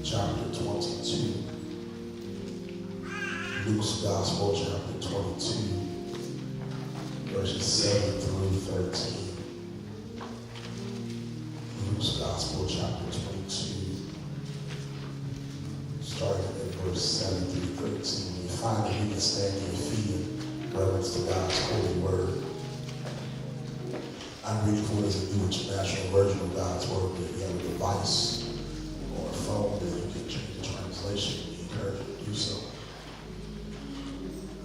chapter 22. Luke's Gospel, chapter 22, verses 7 through 13. Luke's Gospel, chapter 22, starting at verse 7 through 13. We find that we can stand to your feet in reverence to God's holy word. I'm reading for this a New International Version of God's Word. If you have a device or a phone that you can change the translation, we encourage you to do so.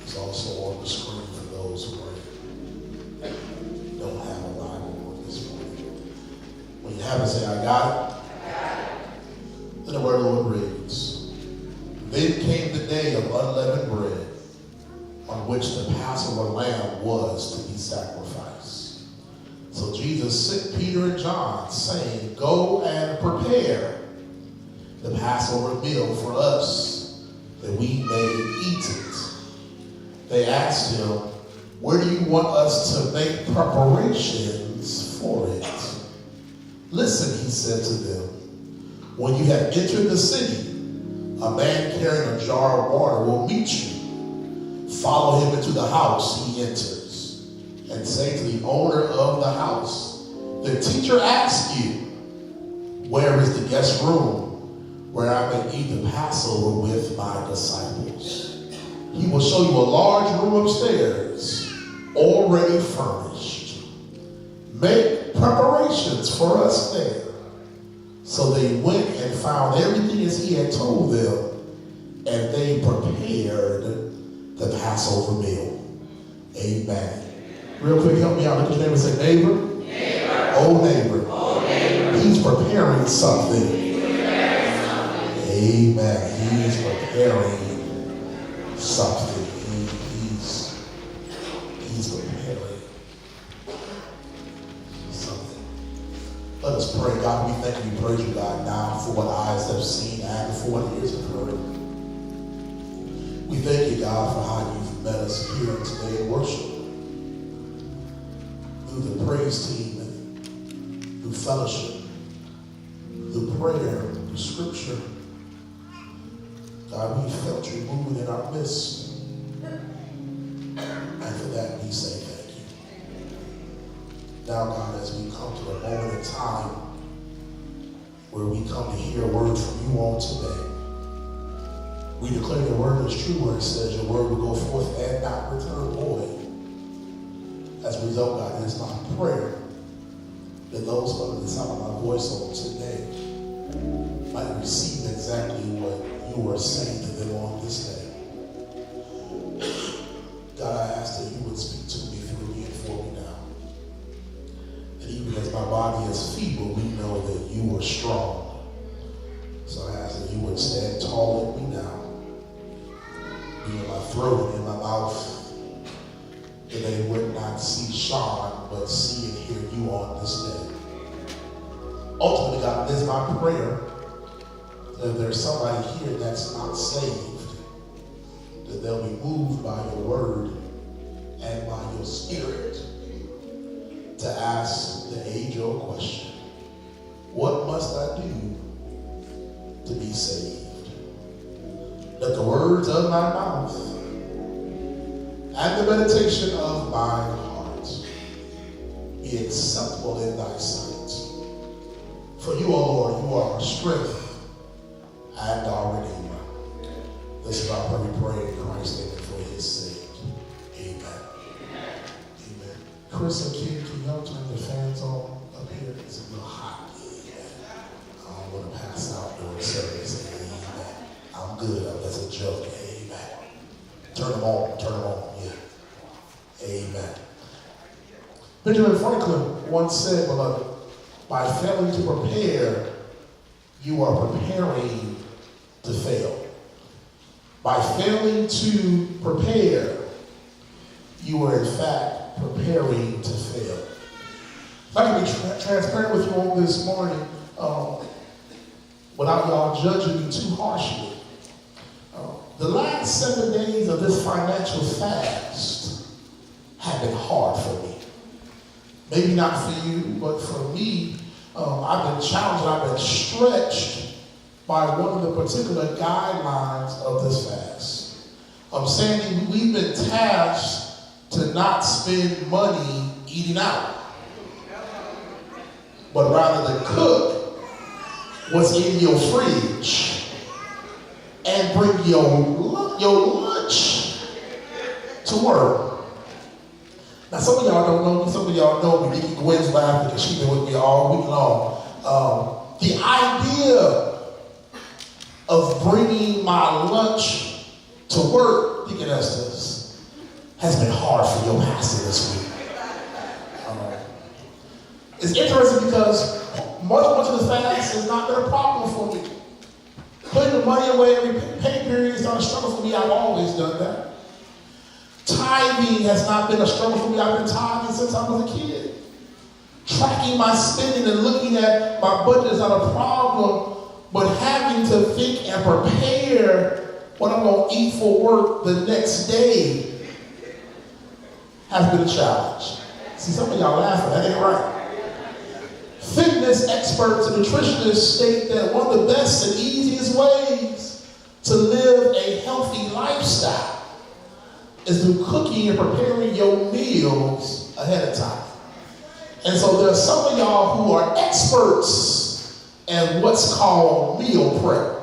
It's also on the screen for those who don't have a Bible this morning. When you have it, say, I got it. Then the word of the Lord reads, Then came the day of unleavened bread, on which the Passover lamb was to be sacrificed. So Jesus sent Peter and John, saying, Go and prepare the Passover meal for us, that we may eat it. They asked him, Where do you want us to make preparations for it? Listen, he said to them, When you have entered the city, a man carrying a jar of water will meet you. Follow him into the house he enters, and say to the owner of the house, The teacher asks you, Where is the guest room where I may eat the Passover with my disciples? He will show you a large room upstairs, already furnished. Make preparations for us there. So they went and found everything as he had told them, and they prepared the Passover meal. Amen. Real quick, help me out. Look at your neighbor and say, Neighbor. Neighbor. Oh, neighbor. Oh, neighbor. He's preparing something. Amen. He is preparing something. He's preparing something. Let us pray. God, we thank you, praise you, God, now for what eyes have seen and for what ears have heard. We thank you, God, for how you've met us here today in worship. Through the praise team and through fellowship, through prayer, through scripture. God, we felt you moving in our midst. And for that, we say thank you. Now, God, as we come to the moment in time where we come to hear a word from you on today, we declare your word is true where it says your word will go forth and not return void. As a result, God, it is my prayer that those under the sound of my voice on today might receive exactly what you are saying to them on this day. God, I ask that you would speak to me, through me, and for me now. That even as my body is feeble, we know that you are strong. So I ask that you would stand tall in me now. Be in my throat and in my mouth. That they would not see Shaun, but see and hear you on this day. Ultimately, God, it is my prayer that if there's somebody here that's not saved, that they'll be moved by your word and by your spirit to ask the age-old question, what must I do to be saved? Let the words of my mouth and the meditation of my heart be acceptable in thy sight. For you, O Lord, you are our strength and our Redeemer. This is our prayer we pray in Christ's name and for his sake. Amen. Amen. Chris and Kim, can y'all turn the fans on up here? It's a little hot. Amen. I don't want to pass out during service. Amen. I'm good. That's a joke. Amen. Turn them on. Turn them on. Yeah. Amen. Benjamin Franklin once said, beloved, by failing to prepare, you are preparing to fail. By failing to prepare, you are in fact preparing to fail. If I can be transparent with you on this morning, without y'all judging me too harshly, the last 7 days of this financial fast have been hard for me. Maybe not for you, but for me, I've been challenged, I've been stretched by one of the particular guidelines of this fast. Sandy, we've been tasked to not spend money eating out, but rather to cook what's in your fridge and bring your lunch to work. Now, some of y'all don't know me. Some of y'all know me. Nikki Gwen's laughing because she's been with me all week long. The idea of bringing my lunch to work, Deacon Estes, has been hard for your pastor this week. It's interesting because much of the fast has not been a problem for me. Putting the money away every pay period is not a struggle for me. I've always done that. Tithing has not been a struggle for me. I've been tithing since I was a kid. Tracking my spending and looking at my budget is not a problem, but having to think and prepare what I'm going to eat for work the next day has been a challenge. See, some of y'all laughing. That ain't right. Fitness experts and nutritionists state that one of the best and easiest ways to live a healthy lifestyle is through cooking and preparing your meals ahead of time. And so there are some of y'all who are experts in what's called meal prep.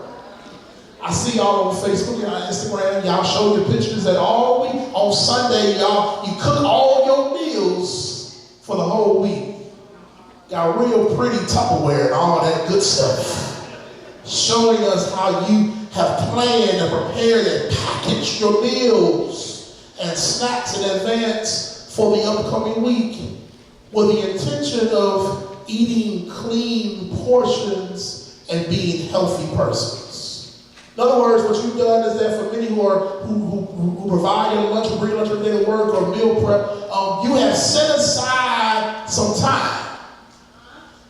I see y'all on Facebook and on Instagram, y'all show your pictures that all week on Sunday, you cook all your meals for the whole week. Y'all real pretty Tupperware and all that good stuff. Showing us how you have planned and prepared and packaged your meals and snacks in advance for the upcoming week with the intention of eating clean portions and being healthy persons. In other words, what you've done is that for many who provide your lunch, who bring lunch every day to work or meal prep, you have set aside some time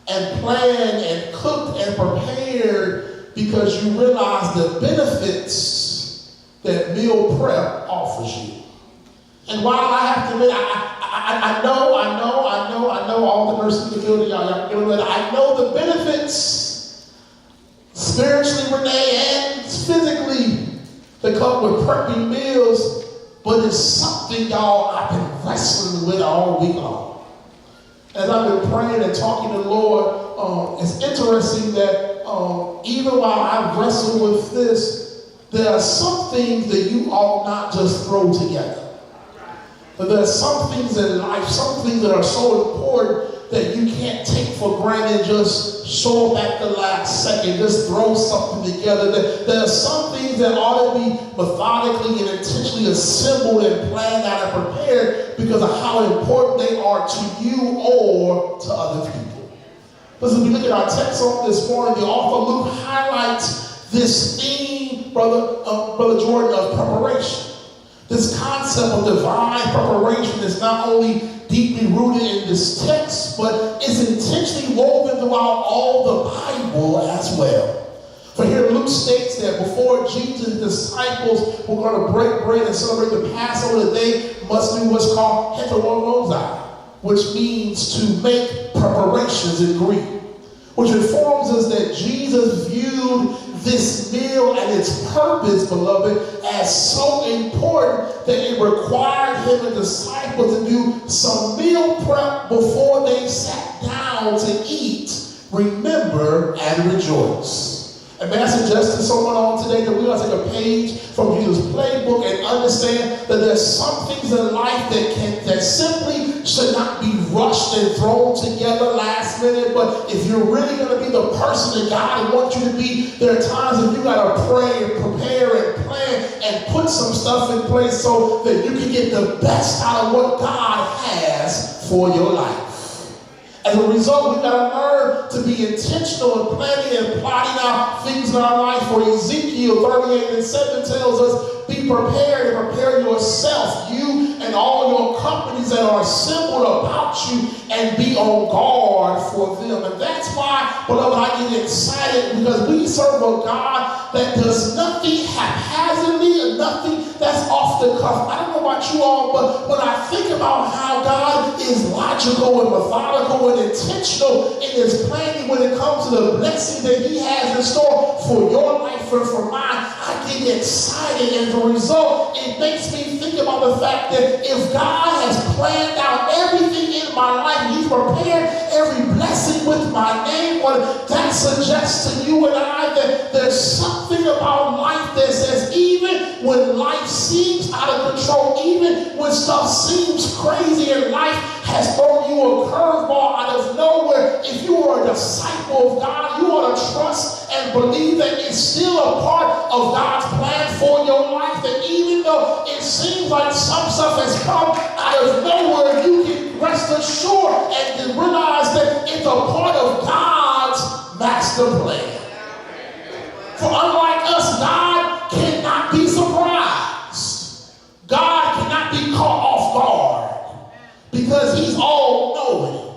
and planned and cooked and prepared because you realize the benefits that meal prep offers you. And while I have to admit, I know all the nurses in the building, y'all I know the benefits, spiritually, Renee, and physically, that come with prepping meals, but it's something, y'all, I've been wrestling with all week long. As I've been praying and talking to the Lord, it's interesting that even while I wrestle with this, there are some things that you ought not just throw together. But there are some things in life, some things that are so important that you can't take for granted, just show up at the last second, just throw something together. There are some things that ought to be methodically and intentionally assembled and planned out and prepared because of how important they are to you or to other people. Listen, we look at our text on this morning, the author Luke highlights this theme, Brother Jordan, of preparation. This concept of divine preparation is not only deeply rooted in this text, but it's intentionally woven throughout all the Bible as well. For here Luke states that before Jesus' disciples were going to break bread and celebrate the Passover, that they must do what's called heterologizai, which means to make preparations in Greek, which informs us that Jesus viewed this meal and its purpose, beloved, as so important that it required him and disciples to do some meal prep before they sat down to eat, remember, and rejoice. And may I suggest to someone on today that we ought to take a page from Jesus' playbook and understand that there's some things in life that simply should not be rushed and thrown together last minute. But if you're really going to be the person that God wants you to be, there are times that you got to pray and prepare and plan and put some stuff in place so that you can get the best out of what God has for your life. As a result, we've got to learn to be intentional in planning and plotting out things in our life. For Ezekiel 38:7 tells us, be prepared and prepare yourself, you and all your companies that are assembled about you, and be on guard for them. And that's why, beloved, I get excited because we serve a God that does nothing haphazardly and nothing that's off the cuff. I don't know about you all, but when I think about how God is logical and methodical and intentional in his planning when it comes to the blessing that he has in store for your life and for mine, I get excited. And as a result, it makes me think about the fact that if God has planned out everything in my life, he's prepared every blessing with my name, well, that suggests to you and I that there's something about life that says even when life seems out of control, even when stuff seems crazy and life has thrown you a curveball out of nowhere, if you are a disciple of God, you ought to trust and believe that it's still a part of God's plan for your life, that even though it seems like some stuff has come out of nowhere, you can rest assured and can realize that it's a part of God's master plan. For unlike us, God cannot be surprised. God cannot be caught off guard because he's all-knowing.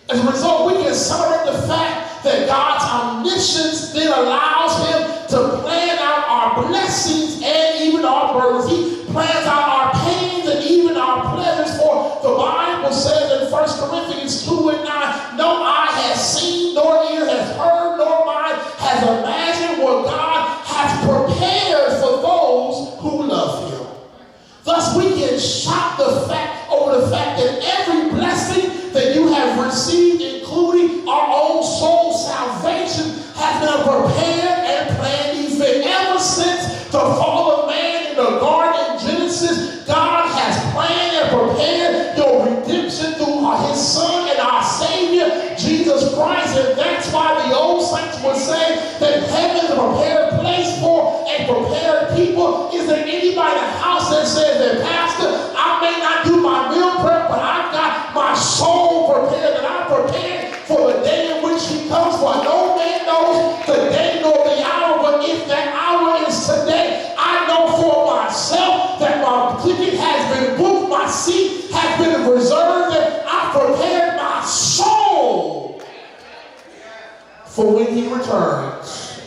As a result, we can celebrate the fact that God's omniscience then allows him to plan out our blessings and even our burdens. He plans out our pains and even our pleasures. For the Bible says in 1 Corinthians 2 and 9, no eye has seen, nor ear has heard, nor mind has imagined what God has prepared for those who love him. Thus, we can shout over the fact that every blessing that you have received, including our own soul salvation, has been prepared and planned event. Ever since the fall of man in the garden in Genesis, God has planned and prepared your redemption through his Son and our Savior, Jesus Christ. And that's why the old saints would say that heaven is a prepared place for a prepared people. Is there anybody in the house that says that, Pastor, I may not do my meal prep, but I've got my soul prepared, and I'm prepared for the day in which he comes? For no man knows the day nor the hour, but if that hour is today, I know for myself that my ticket has been booked, my seat has been reserved, and I prepared my soul for when he returns.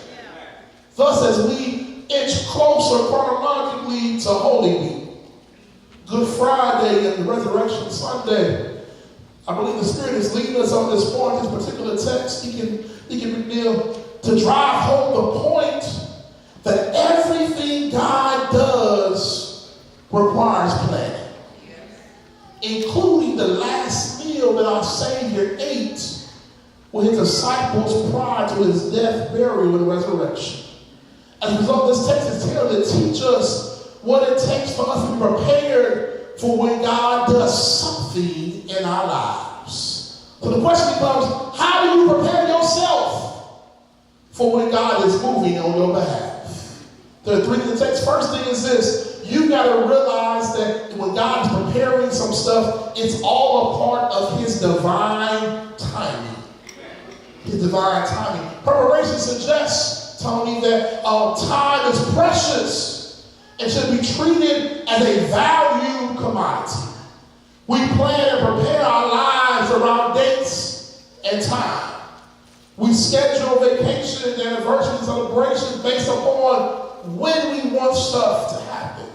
Thus, as we inch closer chronologically to Holy Week, Good Friday and Resurrection Sunday, I believe the Spirit is leading us on this point, this particular text, Deacon McNeil, to drive home the point that everything God does requires planning, including the last meal that our Savior ate with his disciples prior to his death, burial, and resurrection. As a result, this text is here to teach us what it takes for us to be prepared for when God does something in our lives. So the question becomes, how do you prepare yourself for when God is moving on your behalf? There are three things it takes. First thing is this: you got to realize that when God is preparing some stuff, it's all a part of his divine timing. His divine timing. Preparation suggests, Tony, that time is precious and should be treated as a valued commodity. We plan and prepare our lives around dates and time. We schedule vacation and anniversary celebrations based upon when we want stuff to happen.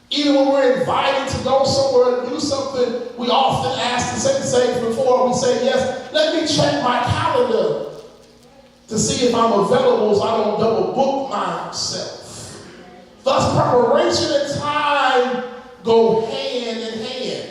Even when we're invited to go somewhere and do something, we often ask the same before we say yes. Let me check my calendar to see if I'm available so I don't double book myself. Thus, preparation and time go hand in hand.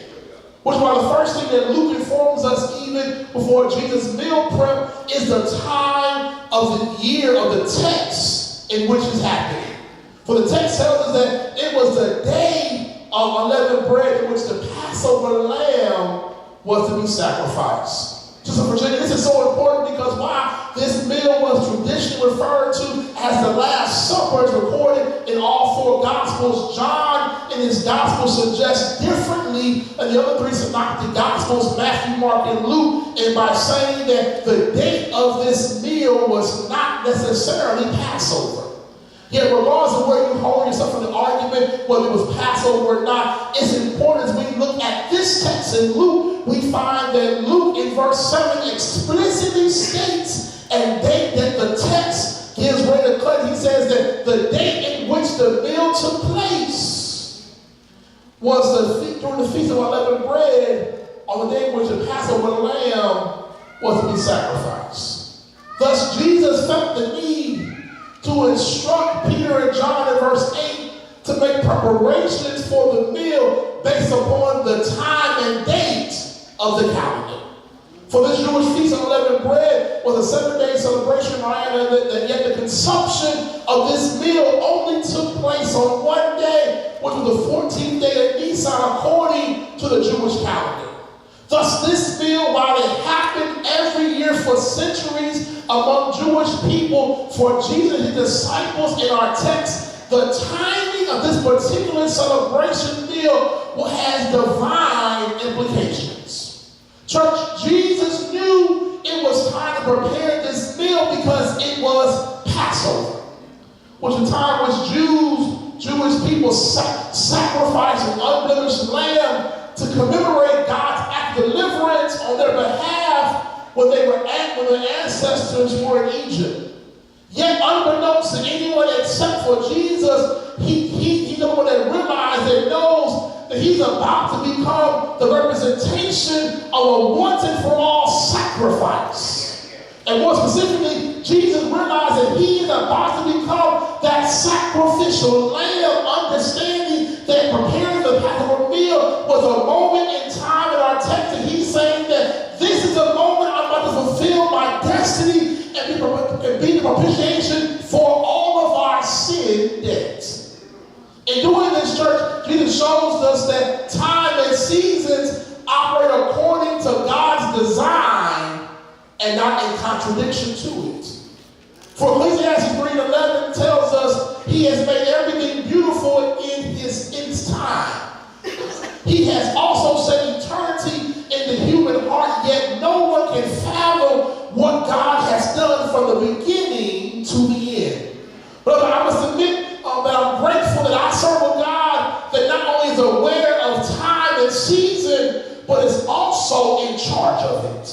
Which is why the first thing that Luke informs us even before Jesus' meal prep is the time of the year of the text in which it's happening. For the text tells us that it was the day of unleavened bread in which the Passover lamb was to be sacrificed. Sister Virginia, this is so important because why? This meal was traditionally referred to as the Last Supper. It's recorded in all four Gospels. John in his Gospel suggests differently than the other three synoptic Gospels, Matthew, Mark, and Luke, and by saying that the date of this meal was not necessarily Passover. Yet regardless of where you hold yourself in the argument, whether it was Passover or not, it's important as we look at this text in Luke, we find that Luke in verse 7 explicitly states and date that the text gives greater clarity. He says that the date in which the meal took place was during the Feast of Unleavened Bread, on the day in which the Passover lamb was to be sacrificed. Thus, Jesus felt the need preparations for the meal based upon the time and date of the calendar. For this Jewish feast of unleavened bread was a 7-day celebration, and yet the consumption of this meal only took place on one day, which was the 14th day of Nisan, according to the Jewish calendar. Thus, this meal, while it happened every year for centuries among Jewish people, for Jesus and his disciples in our text, the timing of this particular celebration meal has divine implications. Church, Jesus knew it was time to prepare this meal because it was Passover, which was a time which Jewish people sacrificed an unblemished lamb to commemorate God's act of deliverance on their behalf when their ancestors were in Egypt. Yet, unbeknownst to anyone except for Jesus, he the one that realized and knows that he's about to become the representation of a once and for all sacrifice. And more specifically, Jesus realized that he is about to become that sacrificial lamb, understanding that preparing the Passover meal was a moment in time in our text, and he's saying that this is the moment I'm about to fulfill my destiny and be the propitiation for all of our sin debts. In doing this, church, Jesus shows us that time and seasons operate according to God's design and not in contradiction to it. For Ecclesiastes 3:11 tells us he has made everything beautiful in his time. He has also set eternity in the human heart, yet no one can fathom what God has done from the beginning to the end. But I must admit that I'm grateful that I serve a God that not only is aware of time and season, but is also in charge of it.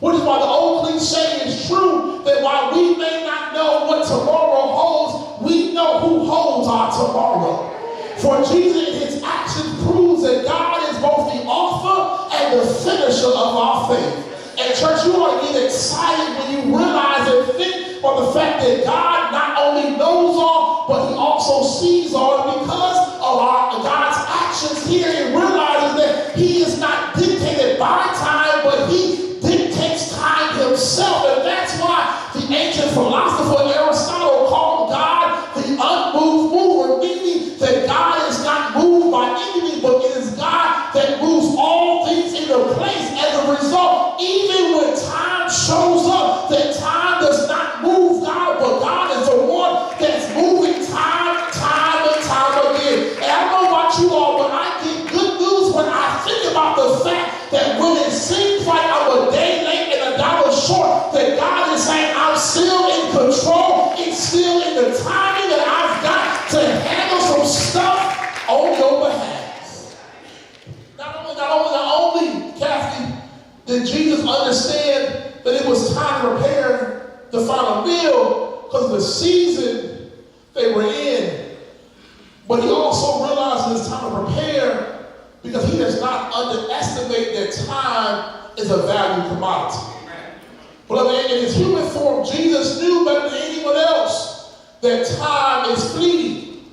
Which is why the old cliche is true, that while we may not know what tomorrow holds, we know who holds our tomorrow. For Jesus in his action proves that God is both the author and the finisher of our faith. And church, you ought to get excited when you realize and think about the fact that God not only knows all, but he also sees all. And because of God's actions here, it realizes that he is not dictated by time, but he dictates time himself. And that's why the ancient philosopher Aristotle called God the unmoved mover, meaning that God is not moved by anything, but it is God that moves all things into place. As a result, even when time shows up, that time does not move God, but God is the one that's moving time and time again. And I don't know about you all, but I get good news when I think about the fact that when it seems like I'm a day late and a dollar short, that God is saying I'm still in control. It's still in the timing that I've got to handle some stuff on your behalf. Not only, Kathy, did Jesus understand that it was time to prepare the final meal because of the season they were in, but he also realized it's time to prepare because he does not underestimate that time is a valued commodity. Beloved, in his human form, Jesus knew better than anyone else that time is fleeting.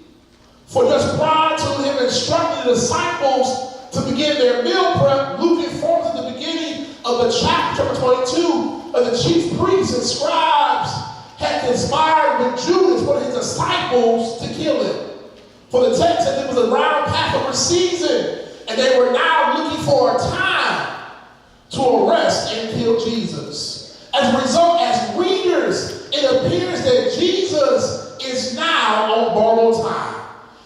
For just prior to him instructing the disciples to begin their meal prep, Luke informs at the beginning of the chapter 22 that the chief priests and scribes had conspired with Judas, one of his disciples, to kill him. For the text said it was around Passover season, and they were now looking for a time to arrest and kill Jesus. As a result, as readers, it appears that Jesus is now on borrowed time.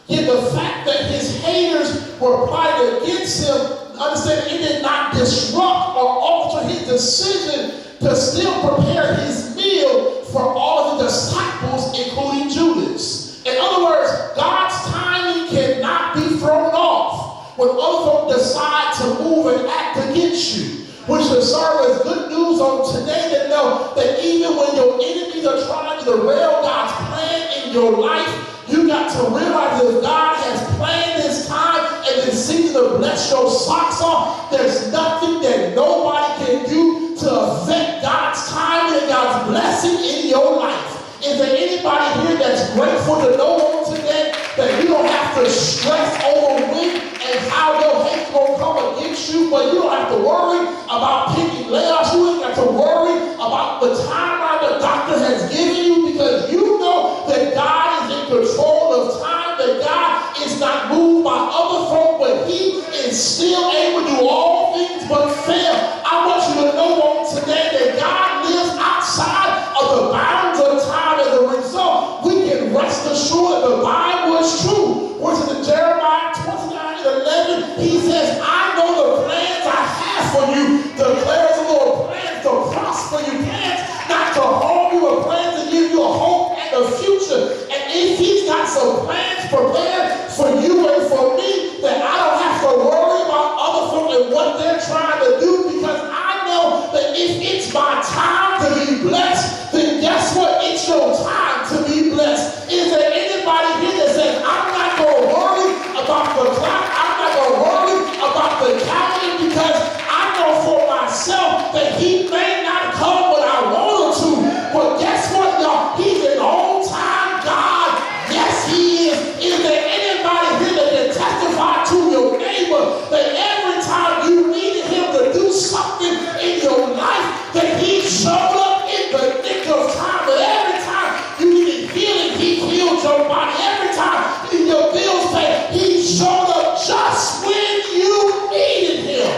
Yet the fact that his haters were plotting against him, understand that it did not disrupt or alter his decision to still prepare his meal for all of the disciples, including Judas. In other words, God's timing cannot be thrown off when other folk decide to move and act against you. Which should serve as good news on today to know that even when your enemies are trying to derail God's plan in your life, you got to realize that if God has planned this time and this season to bless your socks off, there's nothing that nobody can do to affect God's time and God's blessing in your life. Is there anybody here that's grateful to know on today that you don't have have to stress over when and how your hate's going to come against you, but you don't have to worry about picking layoffs. You ain't got to worry about the timeline the doctor has given you, because you know that God is in control of time, that God is not moved by other folk, but he is still able to do all things but fail. I want you to know on today that God lives outside of the bounds of time. As a result, we can rest assured that the Bible is true. Which is in Jeremiah 29:11, he says, I know the plans I have for you, declares the Lord, plans to prosper you, plans not to harm you, but plans to give you a hope and a future. And if he's got some plans prepared for you and for me, then I don't have to worry about other folk and what they're trying to do, because I know that if it's my time to be blessed, then guess what? It's your time to be blessed. Is there anybody here that says, I'm not going to worry about the clock, I'm not going to worry about the calendar, because I know for myself that he may not come when I want him to, but guess what, y'all? He's an on-time God. Yes, he is. Is there anybody here that can testify to your neighbor that every time you needed him to do something in your life, that he showed up in the nick of time, that every time you needed healing, he healed your body, every time you needed your bills paid, he showed up just when you needed him.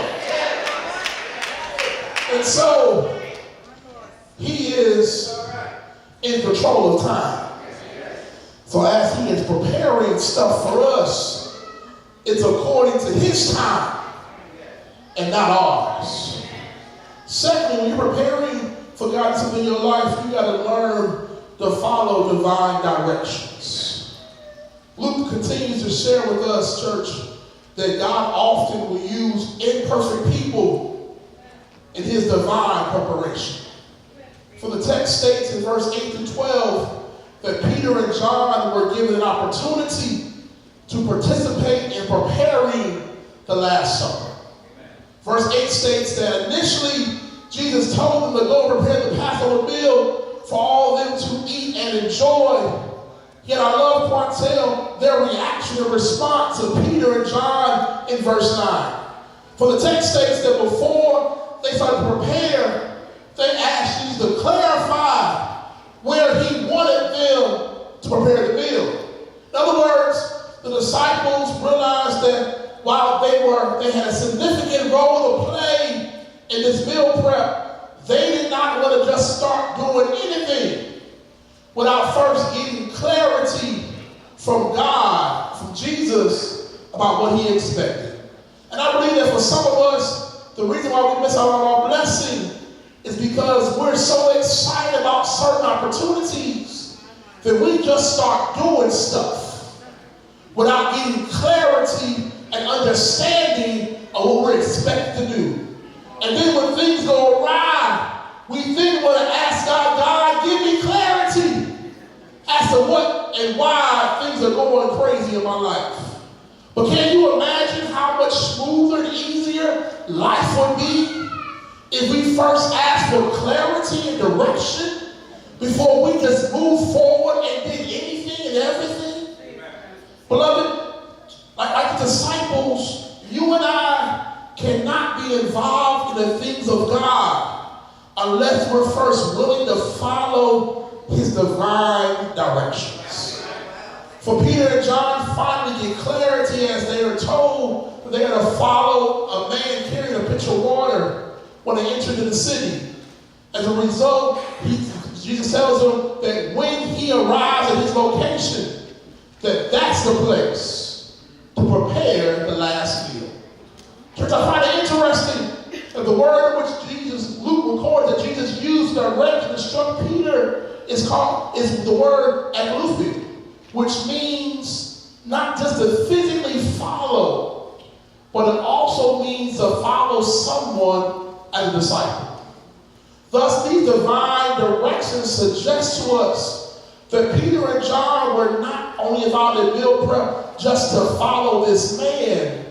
And so, he is in control of time. So as he is preparing stuff for us, it's according to his time and not ours. Secondly, when you're preparing for God to be in your life, you got to learn to follow divine directions. Luke continues to share with us, church, that God often will use imperfect people in his divine preparation. For the text states in verse 8 to 12 that Peter and John were given an opportunity to participate in preparing the Last Supper. Verse 8 states that initially Jesus told them to go prepare the Passover meal for all of them to eat and enjoy. Yet I love to tell their reaction and response to Peter and John in verse 9. For the text states that before they started to prepare, they asked Jesus to clarify where he wanted them to prepare the meal. In other words, the disciples realized that while they had a significant role to play in this meal prep, they did not want to just start doing anything without first getting clarity from God, from Jesus, about what he expected. And I believe that for some of us, the reason why we miss out on our blessing is because we're so excited about certain opportunities that we just start doing stuff without getting clarity and understanding of what we're expected to do. And then when things go awry, we then want to ask God, give me clarity as to what and why things are going crazy in my life. But can you imagine how much smoother and easier life would be if we first asked for clarity and direction before we just move forward and did anything and everything? Amen. Beloved, like the disciples, you and I cannot be involved in the things of God unless we're first willing to follow his divine directions. For Peter and John finally get clarity as they are told that they're going to follow a man carrying a pitcher of water when they enter into the city. As a result, Jesus tells them that when he arrives at his location, that's the place to prepare the last meal. Church, I find it interesting that the word in which Luke records that Jesus used directly to instruct Peter is the word ekluthia, which means not just to physically follow, but it also means to follow someone as a disciple. Thus, these divine directions suggest to us that Peter and John were not only involved in meal prep just to follow this man,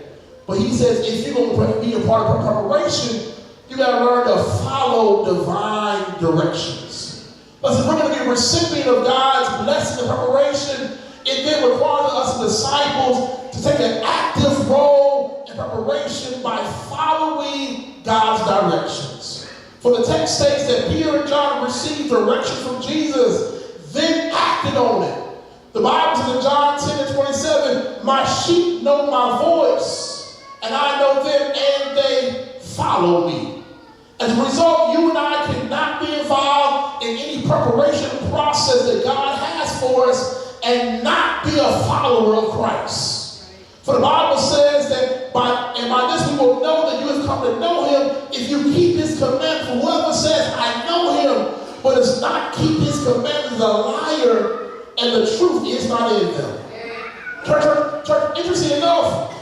but he says if you're going to be a part of preparation, you got to learn to follow divine directions. Listen, we're going to be a recipient of God's blessing and preparation It then requires us disciples to take an active role in preparation by following God's directions. For the text states that Peter and John received direction from Jesus, then acted on it. The Bible says in John 10:27, my sheep know my voice, and I know them, and they follow me. As a result, you and I cannot be involved in any preparation process that God has for us and not be a follower of Christ. For the Bible says that by this we will know that you have come to know him if you keep his commandments. For whoever says, I know him, but does not keep his commandments is a liar, and the truth is not in them. Church, interesting enough,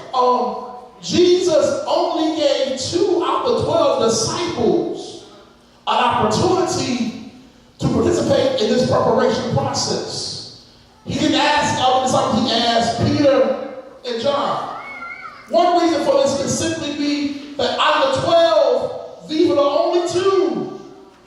Jesus only gave 2 out of the 12 disciples an opportunity to participate in this preparation process. He didn't ask other disciples, he asked Peter and John. One reason for this can simply be that out of the 12, these were the only 2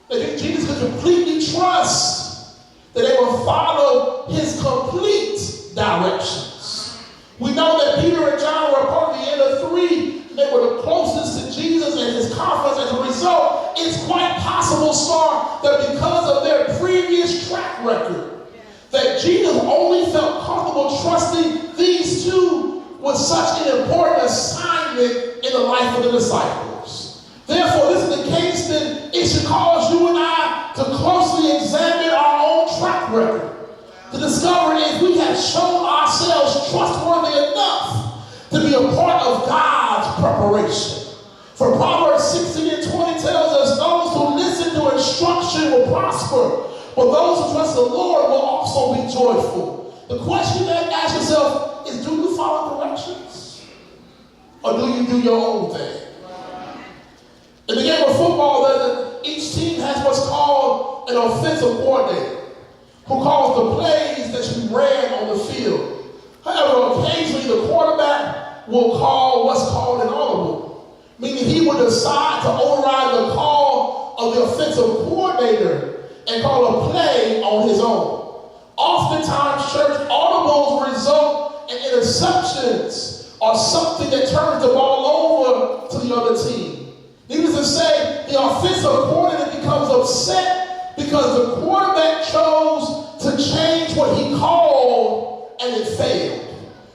that Jesus could completely trust that they would follow his complete directions. We know that Peter and John were a part of the inner 3. They were the closest to Jesus and his confidence. As a result, it's quite possible, that because of their previous track record, that Jesus only felt comfortable trusting these 2 with such an important assignment in the life of the disciples. Therefore, this is the case, then it should cause you and I to closely examine our own track record, to discover if we have shown ourselves trustworthy enough to be a part of God's preparation. For Proverbs 16:20 tells us, those who listen to instruction will prosper, but those who trust the Lord will also be joyful. The question that ask yourself is, do you follow directions? Or do you do your own thing? In the game of football, each team has what's called an offensive coordinator who calls the plays that should be ran on the field. However, occasionally the quarterback will call what's called an audible, meaning he will decide to override the call of the offensive coordinator and call a play on his own. Oftentimes, church, audibles result in interceptions or something that turns the ball over to the other team. Needless to say, the offensive coordinator becomes upset because the quarterback chose to change what he called and it failed.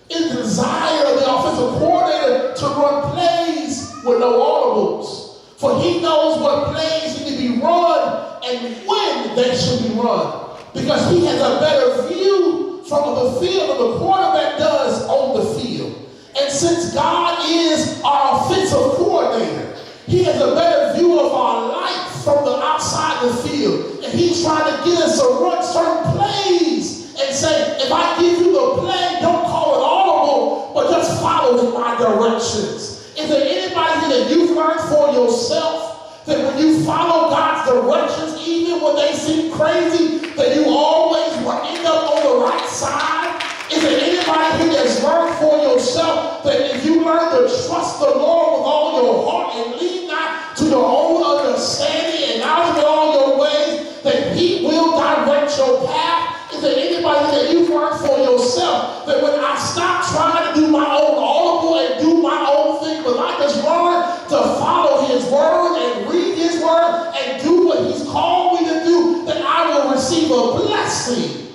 It's the desire of the offensive coordinator to run plays with no audibles. For he knows what plays need to be run and when they should be run. Because he has a better view from the field than the quarterback does on the field. And since God is our offensive coordinator, he has a better view of our life from the outside the field. And he's trying to get us to run certain plays and say, if I give you the play, don't call it audible, but just follow my directions. Is there anybody here that you've learned for yourself that when you follow God's directions, even when they seem crazy, that you always will end up on the right side? Is there anybody here that's learned for yourself that if you learn to trust the Lord with all your heart and lean not to your own understanding and knowledge in all your ways, that he will direct your path? Is there anybody that you've learned for yourself that when I stop trying to do my own audible and do my own thing, but I just learn to follow his word and read his word and do what he's called me to do, then I will receive a blessing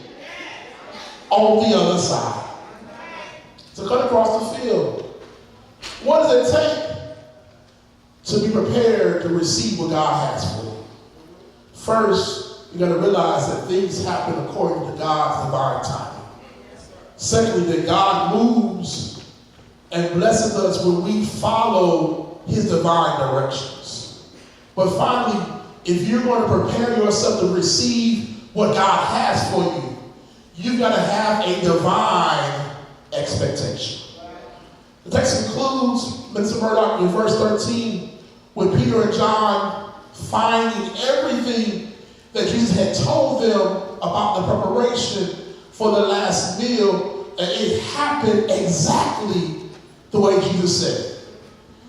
on the other side? To cut across the field, what does it take to be prepared to receive what God has for you? First, you got to realize that things happen according to God's divine timing. Secondly, that God moves and blesses us when we follow his divine directions. But finally, if you're going to prepare yourself to receive what God has for you, you've got to have a divine expectation. The text concludes, Minister Murdoch, in verse 13, with Peter and John finding everything that Jesus had told them about the preparation for the last meal, and it happened exactly the way Jesus said.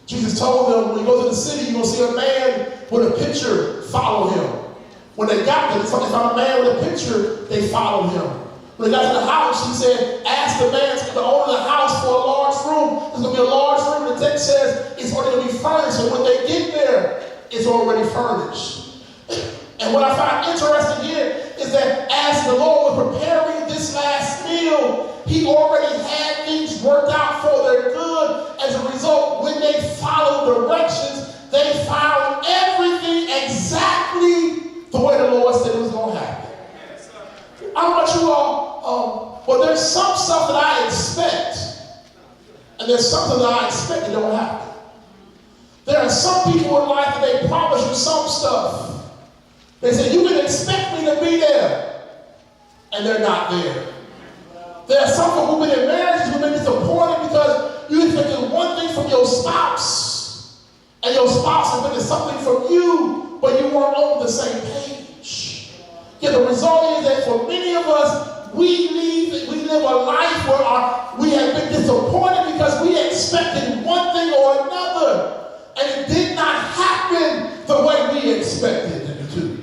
Jesus told them, when you go to the city, you're going to see a man with a pitcher, follow him. When they got there, they found a man with a pitcher, they followed him. When they got to the house, he said, ask the owner of the house for a large room. There's going to be a large room. The text says it's already going to be furnished. And when they get there, it's already furnished. And what I find interesting here is that as the Lord was preparing this last meal, he already had things worked out for their good. As a result, when they followed directions, they found everything exactly the way the Lord said it was going to happen. I don't know about you all, but there's some stuff that I expect, and there's something that I expect that don't happen. There are some people in life that they promise you some stuff. They say, you can expect me to be there, and they're not there. There are some people who've been in marriages who've been disappointed because you expected one thing from your spouse, and your spouse expected something from you, but you weren't on the same page. Yeah, the result is that for many of us, we live a life where we have been disappointed because we expected one thing or another, and it did not happen the way we expected it to.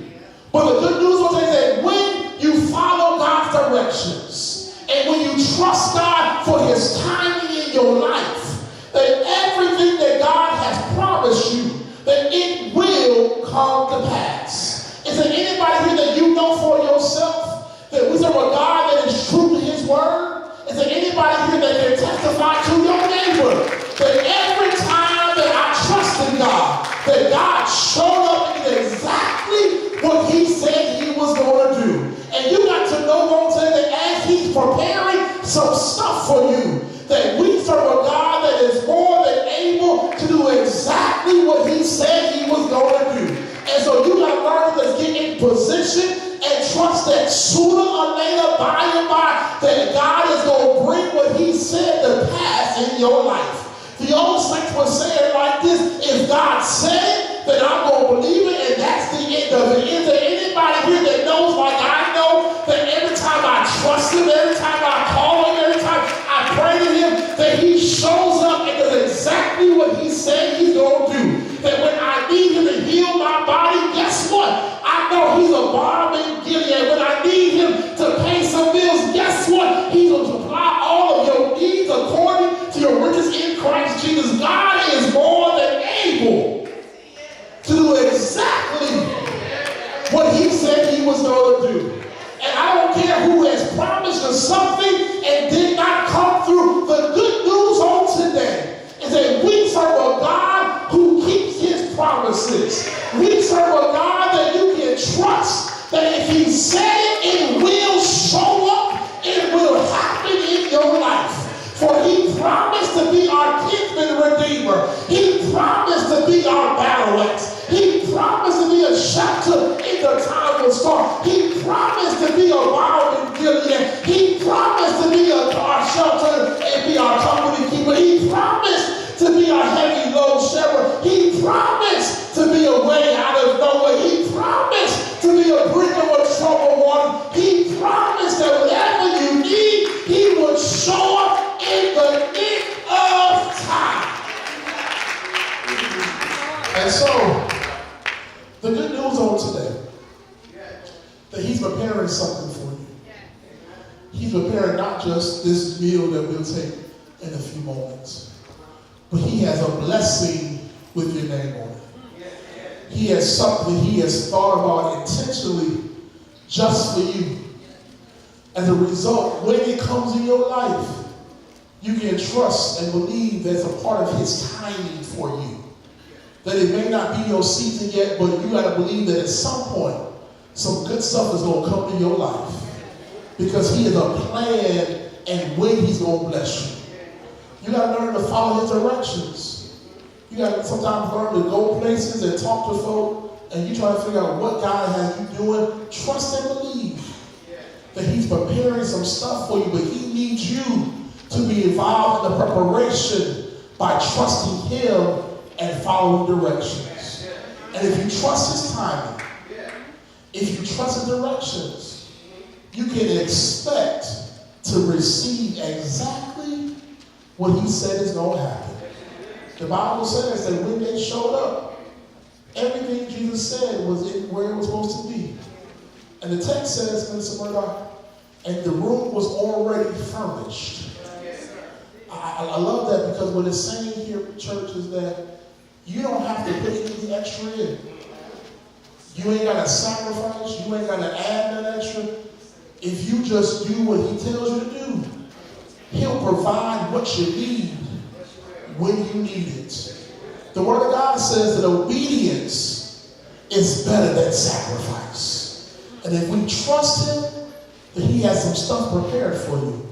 But the good news was that when you follow God's directions, and when you trust God for his timing in your life, that everything that God has promised you, that it will come to pass. Is there anybody here that you know for yourself that we serve a God that is true to his word? Is there anybody here that can testify to your neighbor that every time that I trust in God, that God showed up and did exactly what he said he was going to do? And you got to know on today that as he's preparing some stuff for you, that we serve a God that is more than able to do exactly what he said he was going to do. And so you got to learn to get in position and trust that sooner or later, by and by, that God is going to bring what he said to pass in your life. The old saints would say it like this: if God said it, then I'm going to believe it, and that's the end of it. Is there anybody here that knows, like I know, that every time I trust him, every time I call him, every time I pray to him, that he shows up and does exactly what he said he's going to do? That when I need him to heal my body, guess what? I know he's a balm in Gilead. When I need him to pay some bills, guess what? He's going to supply all of your needs according to your riches in Christ Jesus. God is more than able to do exactly what he said he was going to do. And I don't care who has promised us something and did not come through. The good news on today is that we serve a God who keeps his promises. We serve a God that you can trust, that if he said it, it will show up, it will happen in your life. For he promised to be our kinsman redeemer. He promised to be our battle axe. He promised to be a shelter in the time of storm. He promised to be a balm in Gilead. He promised to be our shelter and be our company keeper. He promised to be our heavy load sharer. He promised to be a way out of nowhere. He promised to be a bridge over troubled water. He promised that whatever you need, he would show up in the nick of time. And so, the good news on today, that he's preparing something for you. He's preparing not just this meal that we'll take in a few moments, but he has a blessing with your name on it. He has something he has thought about intentionally just for you. As a result, when it comes in your life, you can trust and believe that it's a part of his timing for you. That it may not be your season yet, but you got to believe that at some point, some good stuff is going to come to your life. Because he has a plan and when he's going to bless you. You got to learn to follow his directions. You got to sometimes learn to go places and talk to folk, and you try to figure out what God has you doing. Trust and believe that he's preparing some stuff for you, but he needs you to be involved in the preparation by trusting him and following directions. And if you trust his timing, if you trust his directions, you can expect to receive exactly what he said is going to happen. The Bible says that when they showed up, everything Jesus said was where it was supposed to be. And the text says, Mr. Murdoch, and the room was already furnished. I love that because what it's saying here, church, is that you don't have to put anything extra in. You ain't got to sacrifice. You ain't got to add that extra. If you just do what he tells you to do, he'll provide what you need when you need it. The Word of God says that obedience is better than sacrifice. And if we trust him, that he has some stuff prepared for you.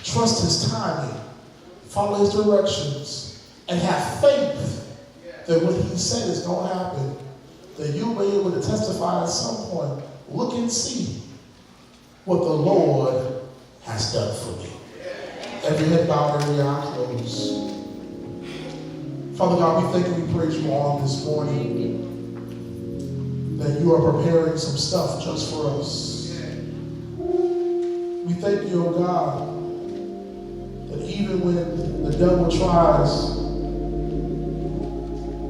Trust his timing. Follow his directions. And have faith that what he said is going to happen. That you'll be able to testify at some point. Look and see what the Lord has done for me. Every head bowed, every eye closed. Father God, we thank you, we praise you on this morning. That you are preparing some stuff just for us. We thank you, oh God, that even when the devil tries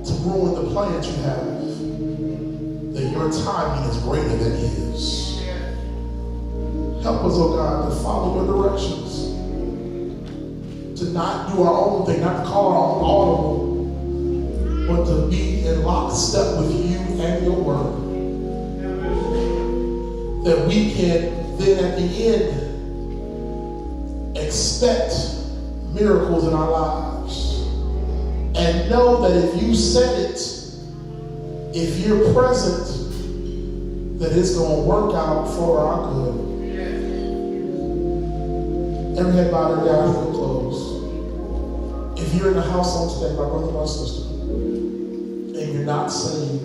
to ruin the plans you have, that your timing is greater than his. Help us, oh God, to follow your directions. To not do our own thing, not to call our own audible, but to be in lockstep with you and your word. That we can then at the end expect miracles in our lives. And know that if you said it, if you're present, that it's going to work out for our good. Every head bowed, every eye closed. If you're in the house on today, my brother, my sister, and you're not saved,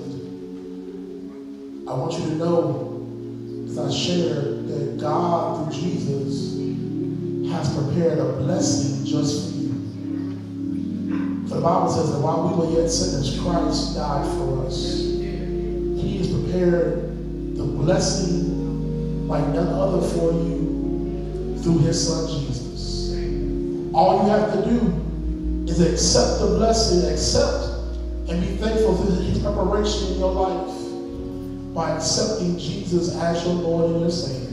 I want you to know, as I shared, that God, through Jesus, has prepared a blessing just for you. For the Bible says that while we were yet sinners, Christ died for us. He has prepared the blessing like none other for you through his son Jesus. All you have to do is accept the blessing, accept and be thankful for his preparation in your life by accepting Jesus as your Lord and your Savior.